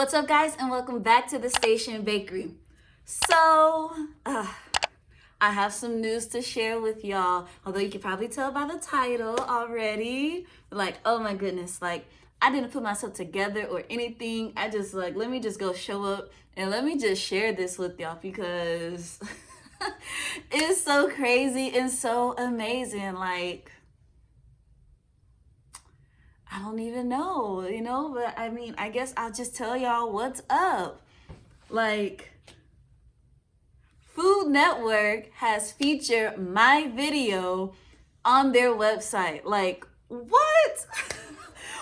What's up, guys, and welcome back to the Station Bakery. So, I have some news to share with y'all. Although you can probably tell by the title already. Like, oh my goodness, like, I didn't put myself together or anything. I just let me just go show up and let me just share this with y'all because it's so crazy and so amazing. Like, I don't even know, but I mean, I guess I'll just tell y'all what's up. Like, Food Network has featured my video on their website. Like, what?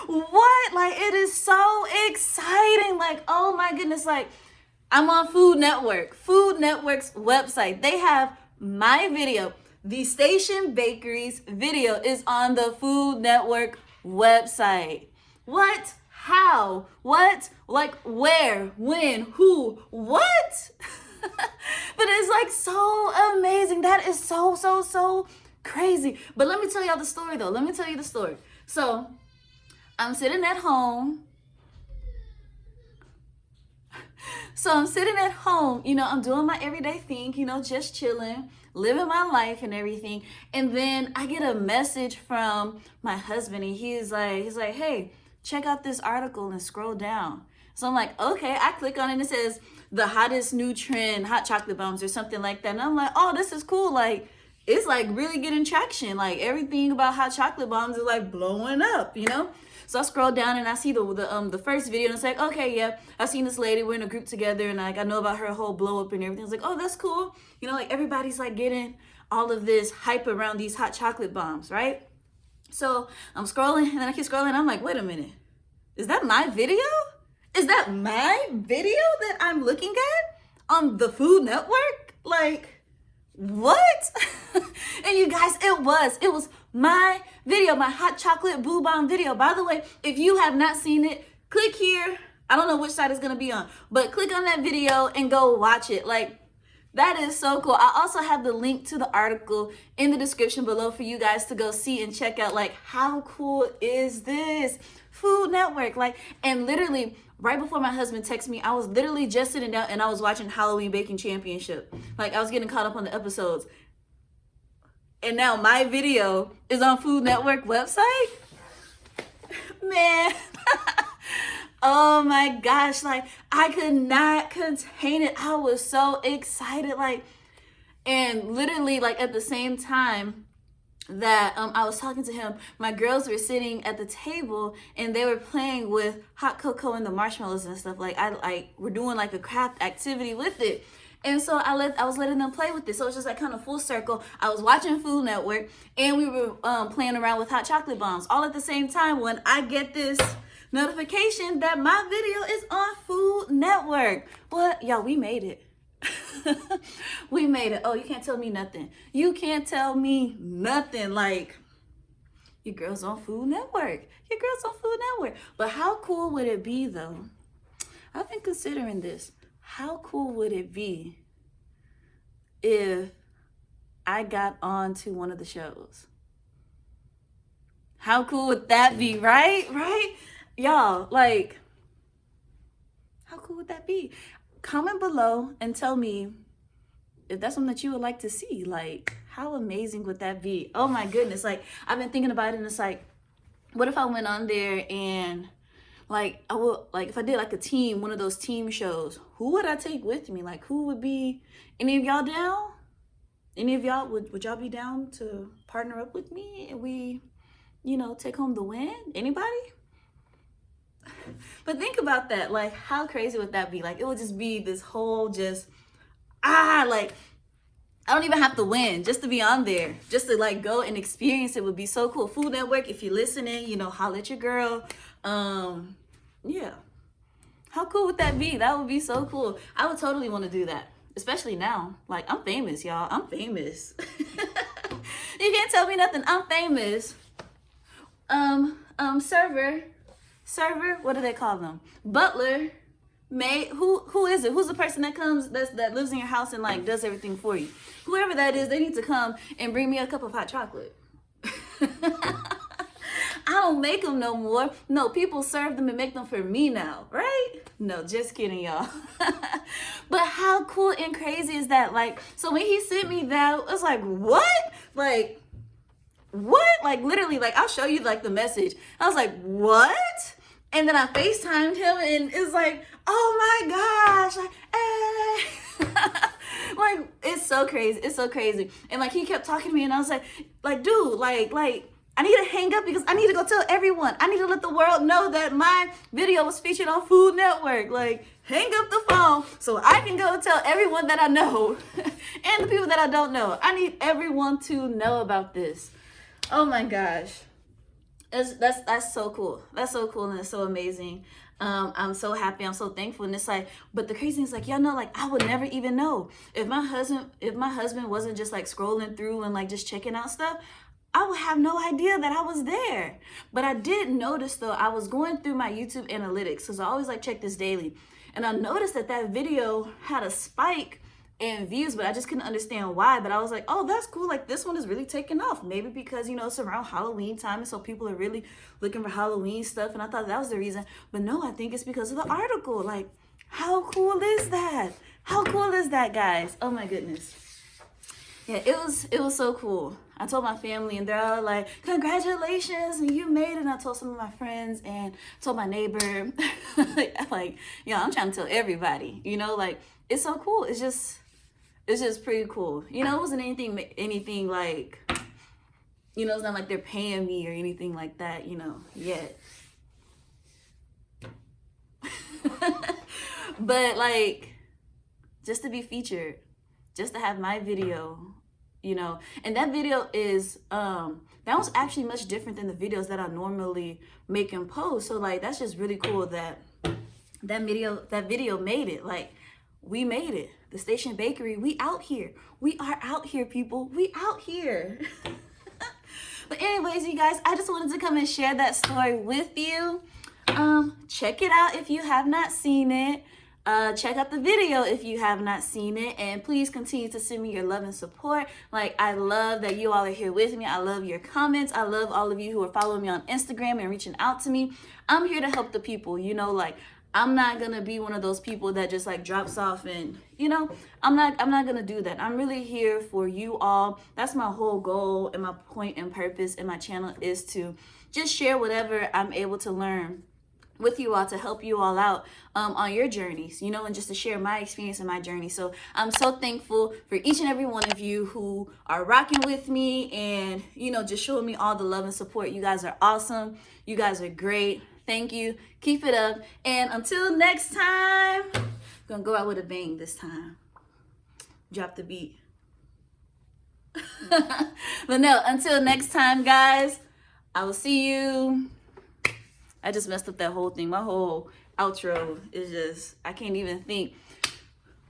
What? Like, it is so exciting. Like, oh my goodness. Like, I'm on Food Network. Food Network's website. They have my video. The Station Bakery's video is on the Food Network website. What? How? What? Like, where? When? Who? What? But it's like so amazing. That is so crazy. But let me tell y'all the story though. Let me tell you the story. So I'm sitting at home. I'm doing my everyday thing, just chilling, living my life and everything. And then I get a message from my husband and he's like, hey, check out this article and scroll down. So I'm like, okay, I click on it and it says the hottest new trend, hot chocolate bombs or something like that. And I'm like, oh, this is cool. Like, it's like really getting traction. Like, everything about hot chocolate bombs is like blowing up, So I scroll down and I see the first video and it's like, okay, yeah, I've seen this lady. We're in a group together and like I know about her whole blow up and everything. It's like, oh, that's cool. Like everybody's like getting all of this hype around these hot chocolate bombs, right? So I'm scrolling and then I keep scrolling. I'm like, wait a minute, is that my video? Is that my video that I'm looking at on the Food Network? Like, what? And you guys, it was my video, my hot chocolate boo bomb video. By the way, if you have not seen it, click here. I don't know which side it's gonna be on, but click on that video and go watch it. Like, that is so cool. I also have the link to the article in the description below for you guys to go see and check out. Like, how cool is this? Food Network. Like, and literally right before my husband texted me, I was literally just sitting down and I was watching Halloween Baking Championship. Like, I was getting caught up on the episodes. And now my video is on Food Network website? Man. Oh my gosh. Like, I could not contain it. I was so excited. Like, and literally, like, at the same time that I was talking to him, my girls were sitting at the table and they were playing with hot cocoa and the marshmallows and stuff. Like, we're doing like a craft activity with it. And so I was letting them play with it. So it's just like kind of full circle. I was watching Food Network and we were playing around with hot chocolate bombs all at the same time when I get this notification that my video is on Food Network. What? Y'all, we made it. We made it. Oh, you can't tell me nothing. You can't tell me nothing. Like, your girl's on Food Network. Your girl's on Food Network. But how cool would it be, though? I've been considering this. How cool would it be if I got on to one of the shows? How cool would that be, right? Right? Y'all, like, how cool would that be? Comment below and tell me if that's something that you would like to see. Like, how amazing would that be? Oh my goodness. Like, I've been thinking about it and it's like, what if I went on there and like, if I did like a team, one of those team shows, who would I take with me? Like, who would be, any of y'all down? Any of y'all, would y'all be down to partner up with me and we, take home the win? Anybody? But think about that. Like, how crazy would that be? Like, it would just be this whole like, I don't even have to win just to be on there. Just to like go and experience it would be so cool. Food Network, if you're listening, holla at your girl. Yeah. How cool would that be? That would be so cool. I would totally want to do that. Especially now. Like, I'm famous, y'all. I'm famous. You can't tell me nothing. I'm famous. Server, what do they call them? Butler, maid, who is it? Who's the person that comes, that lives in your house and like does everything for you? Whoever that is, they need to come and bring me a cup of hot chocolate. I don't make them no more. No, people serve them and make them for me now, right? No, just kidding, y'all. But how cool and crazy is that? Like, so when he sent me that, it was like, what? Like, what? Like, literally, like, I'll show you, like, the message. I was like, what? And then I FaceTimed him, and it's like, oh my gosh, like, like, it's so crazy. It's so crazy. And, like, he kept talking to me, and I was like, dude, like, I need to hang up because I need to go tell everyone. I need to let the world know that my video was featured on Food Network. Like, hang up the phone so I can go tell everyone that I know and the people that I don't know. I need everyone to know about this. Oh my gosh. That's so cool. That's so cool and it's so amazing. I'm so happy. I'm so thankful. And it's like, but the crazy thing is like, y'all know, like I would never even know if my husband wasn't just like scrolling through and like just checking out stuff. I would have no idea that I was there. But I did notice though, I was going through my YouTube analytics because I always like check this daily. And I noticed that video had a spike in views, but I just couldn't understand why. But I was like, oh, that's cool. Like this one is really taking off. Maybe because, you know, it's around Halloween time. And so people are really looking for Halloween stuff. And I thought that was the reason. But no, I think it's because of the article. Like, how cool is that? How cool is that, guys? Oh my goodness. Yeah, it was so cool. I told my family and they're all like, congratulations, and you made it. And I told some of my friends and told my neighbor. Like, yeah, I'm trying to tell everybody, you know, like, it's so cool. It's just pretty cool. You know, it wasn't anything like, you know, it's not like they're paying me or anything like that, you know, yet. But like, just to be featured, just to have my video, you know, and that video is, that was actually much different than the videos that I normally make and post. So like, that's just really cool that video made it. Like, we made it. The Station Bakery, we out here. We are out here, people. We out here. But anyways, you guys, I just wanted to come and share that story with you. Check it out if you have not seen it. Check out the video if you have not seen it, and please continue to send me your love and support. Like, I love that you all are here with me. I love your comments. I love all of you who are following me on Instagram and reaching out to me. I'm here to help the people, you know, like, I'm not gonna be one of those people that just like drops off and, you know, I'm not gonna do that. I'm really here for you all. That's my whole goal and my point and purpose in my channel, is to just share whatever I'm able to learn with you all to help you all out on your journeys, you know, and just to share my experience and my journey. So I'm so thankful for each and every one of you who are rocking with me and, you know, just showing me all the love and support. You guys are awesome. You guys are great. Thank you. Keep it up. And until next time, I'm gonna go out with a bang this time. Drop the beat. But no, until next time, guys, I will see you. I just messed up that whole thing. My whole outro is just, I can't even think.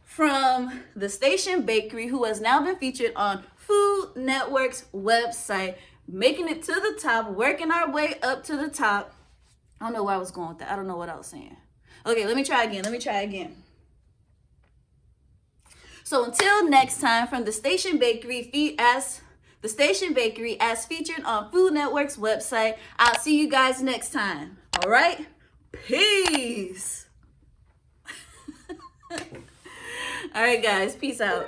From the Station Bakery, who has now been featured on Food Network's website, making it to the top, working our way up to the top. I don't know where I was going with that. I don't know what I was saying. Okay, let me try again. So until next time, from the Station Bakery, as featured on Food Network's website, I'll see you guys next time. All right? Peace. All right, guys. Peace out.